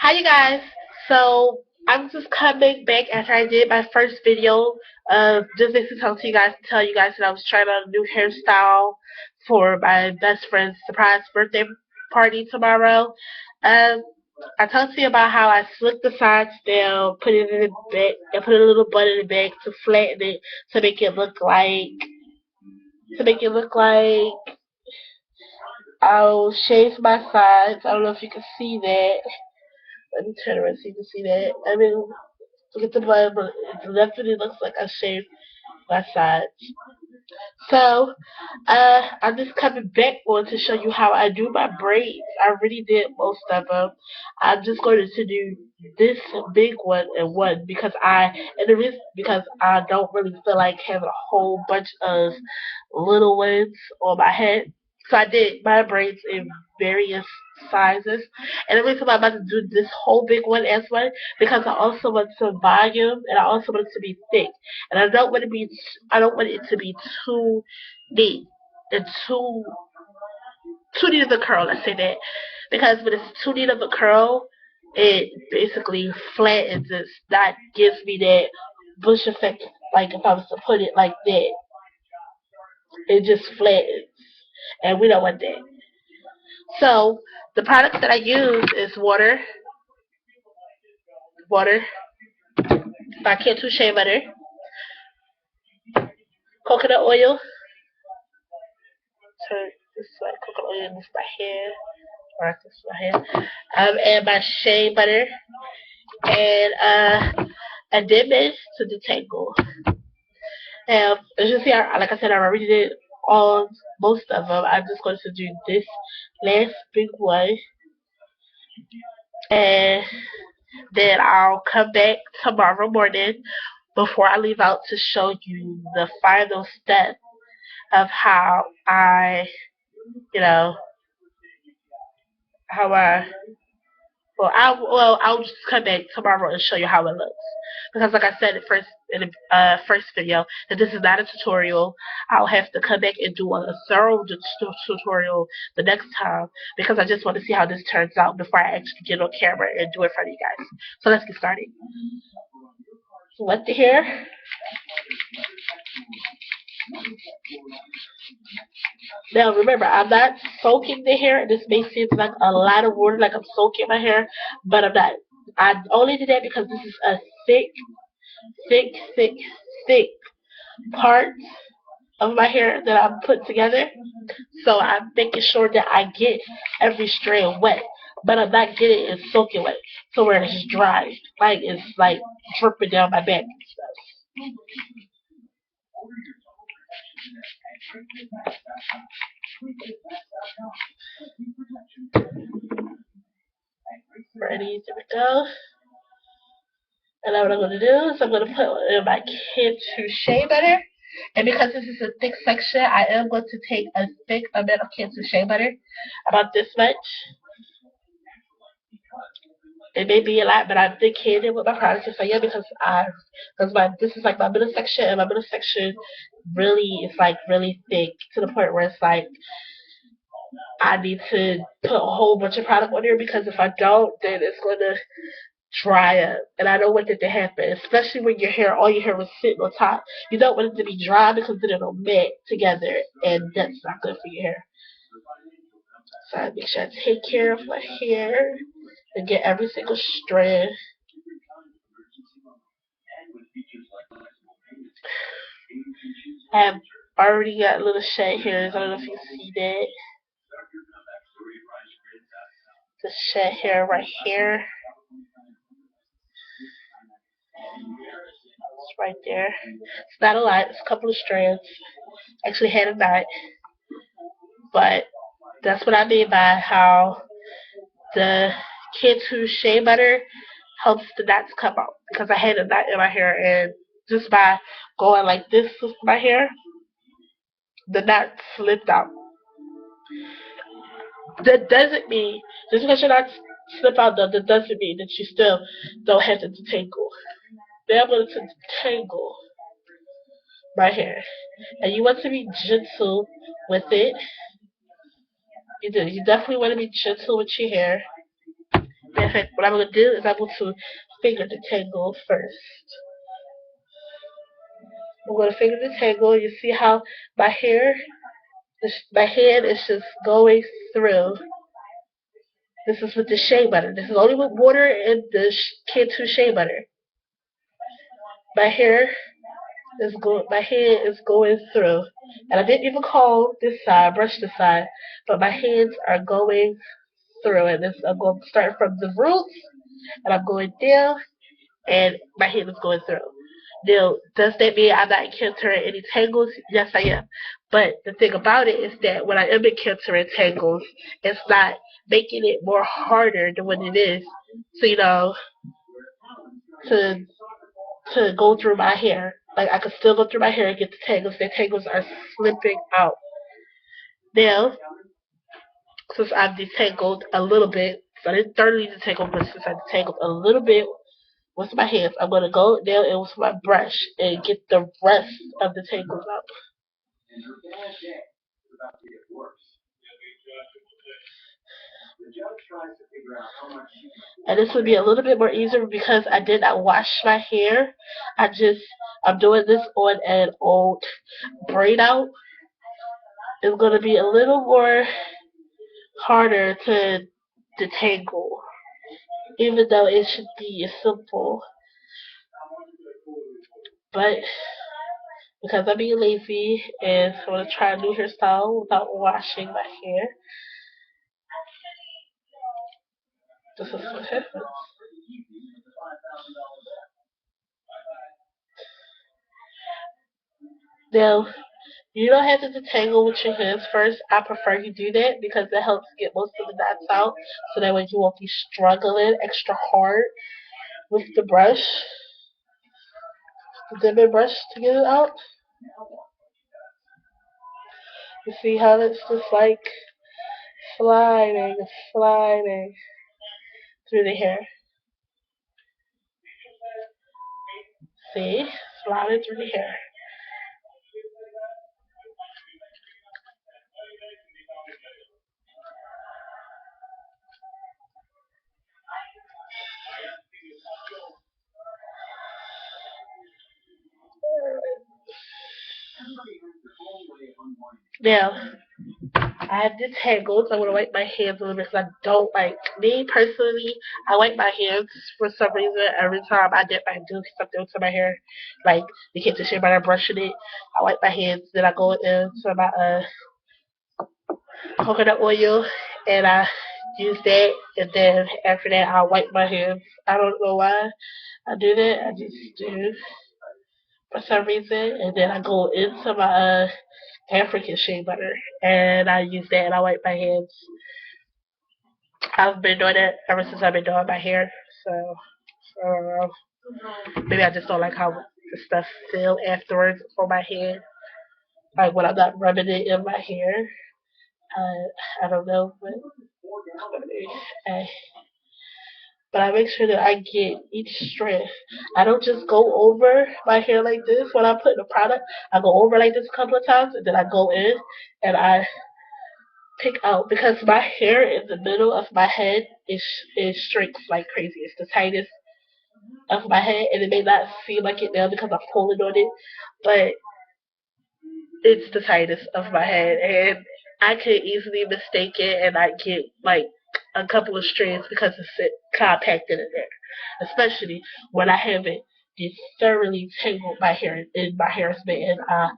Hi you guys. So I'm just coming back after I did my first video. Just basically tell you guys that I was trying out a new hairstyle for my best friend's surprise birthday party tomorrow. Um, I talked to you about how I slicked the sides down, put it in the back, and put a little bun in the back to flatten it to make it look like I'll shave my sides. I don't know if you can see that. Let me turn around so you can see that. I mean, look at the bun, but it definitely looks like I shaved my sides. So, I'm just coming back on to show you how I do my braids. I already did most of them. I'm just going to do this big one and one and the reason because I don't really feel like having a whole bunch of little ones on my head. So I did my braids in various sizes. And the reason why I'm about to do this whole big one as well because I also want some volume and I also want it to be thick. And I don't want it to be too neat and too neat of a curl, let's say that. Because when it's too neat of a curl, it basically flattens it. That gives me that bush effect, like if I was to put it like that. It just flattens. And we don't want that. So the products that I use is water, by Cantu Shea Butter, coconut oil, turn this way, coconut oil in this my hair, or this my hair, and my shea butter, and a dimage to detangle. As you see, like I said, I already did all most of them. I'm just going to do this last big one, and then I'll come back tomorrow morning before I leave out to show you the final step of you know, how I I'll just come back tomorrow and show you how it looks. Because like I said in the first video, that this is not a tutorial. I'll have to come back and do a thorough tutorial the next time because I just want to see how this turns out before I actually get on camera and do it for you guys. So let's get started. Wet the hair. Now remember, I'm not soaking the hair. This may seem like a lot of water, like I'm soaking my hair, but I'm not. I only did that because this is a thick, thick, thick, thick part of my hair that I'm putting together. So I'm making sure that I get every strand wet, but I'm not getting it soaking wet, so where it's dry, like it's like dripping down my back and stuff. Ready? There we go. And now what I'm going to do is I'm going to put in my Cantu Shea Butter. And because this is a thick section, I am going to take a thick amount of Cantu Shea Butter, about this much. It may be a lot, but I'm thick-handed with my products just like yeah, because this is like my middle section, and my middle section really is like really thick to the point where it's like I need to put a whole bunch of product on here because if I don't, then it's gonna dry up, and I don't want that to happen, especially when all your hair was sitting on top. You don't want it to be dry because then it'll mat together, and that's not good for your hair. So I make sure I take care of my hair and get every single strand. I have already got little shed hairs. I don't know if you see that. The shed hair right here. It's right there. It's not a lot. It's a couple of strands. Actually had a knot. But that's what I mean by how the Cantu Shea Butter helps the knots come out. Because I had a knot in my hair, and just by going like this with my hair, the knot slipped out. That doesn't mean, just because you're not slip out though, that doesn't mean that you still don't have to detangle. Be able to detangle my hair. And you want to be gentle with it. You do. You definitely want to be gentle with your hair. In fact, what I'm going to do is I'm going to finger detangle first. I'm going to finger detangle. You see how my hair, my hand is just going through. This is with the shea butter. This is only with water and the Cantu shea butter. My hair my hand is going through. And I didn't even comb this side, brush this side, but my hands are going through. And this, I'm going to start from the roots, and I'm going down, and my hand is going through. Now, does that mean I'm not encountering any tangles? Yes, I am. But the thing about it is that when I am encountering tangles, it's not making it more harder than what it is. So, to go through my hair. Like I could still go through my hair and get the tangles. The tangles are slipping out. Now, since I've detangled a little bit, so I didn't thoroughly detangle, but since I detangled a little bit with my hands, I'm gonna go down and with my brush and get the rest of the tangles out. And this would be a little bit more easier because I did not wash my hair. I'm doing this on an old braid out. It's gonna be a little more harder to detangle, even though it should be simple. But because I'm being lazy and I want to try a new hairstyle without washing my hair, this is what happens. Now, you don't have to detangle with your hands first. I prefer you do that because it helps get most of the knots out, so that way you won't be struggling extra hard with the brush, the dipping brush to get it out. You see how it's just like sliding, sliding through the hair. See? Sliding through the hair. Now, I have detangles. I'm gonna wipe my hands a little bit because I don't like me personally. I wipe my hands for some reason every time I dip. I do something to my hair, like the kids shit by brushing it. I wipe my hands, then I go into my coconut oil and I use that, and then after that I wipe my hands. I don't know why I do that. I just do for some reason, and then I go into my African shea butter, and I use that and I wipe my hands. I've been doing it ever since I've been doing my hair, so maybe I just don't like how the stuff feel afterwards on my hair, like when I'm not rubbing it in my hair. I don't know, I, but I make sure that I get each strand. I don't just go over my hair like this when I put the product. I go over like this a couple of times, and then I go in and I pick out, because my hair in the middle of my head is shrinks like crazy. It's the tightest of my head, and it may not seem like it now because I'm pulling on it, but it's the tightest of my head, and I could easily mistake it, and I get like a couple of strands because it's compacted in there, especially when I haven't just thoroughly tangled my hair, and my hair has been in a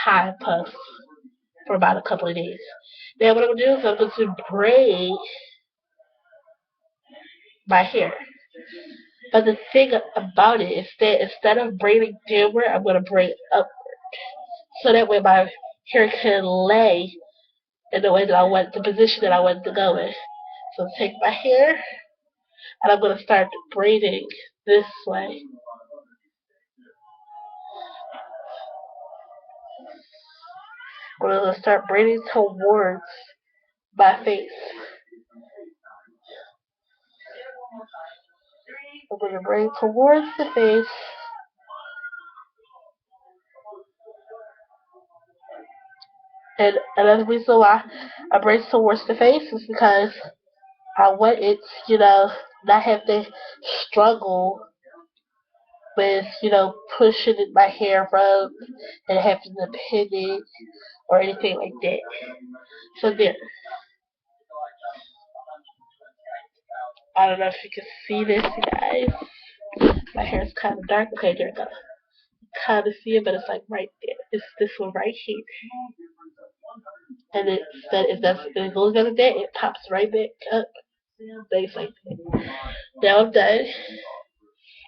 high puff for about a couple of days. Now what I'm gonna do is I'm going to braid my hair. But the thing about it is that instead of braiding downward, I'm gonna braid up, so that way my hair can lay in the way that I want, the position that I want to go in. So take my hair and I'm gonna start braiding this way. I'm gonna start braiding towards my face. I'm gonna braid towards the face, and another reason why I braid towards the face is because I want it, not have to struggle with, pushing my hair up and having to pin it or anything like that. So there, I don't know if you can see this, you guys. My hair is kind of dark. Okay, there we go. Kind of see it, but it's like right there. It's this one right here, and it said if it goes down like that, it pops right back up. Things like that. Now I'm done,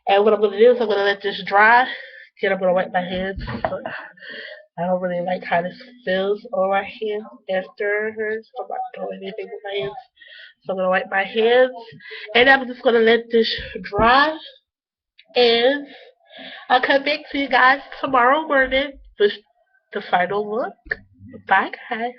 and what I'm gonna do is I'm gonna let this dry. Then I'm gonna wipe my hands. I don't really like how this feels on my hands after. So I'm not doing anything with my hands. So I'm gonna wipe my hands, and I'm just gonna let this dry. And I'll come back to you guys tomorrow morning with the final look. Bye, guys.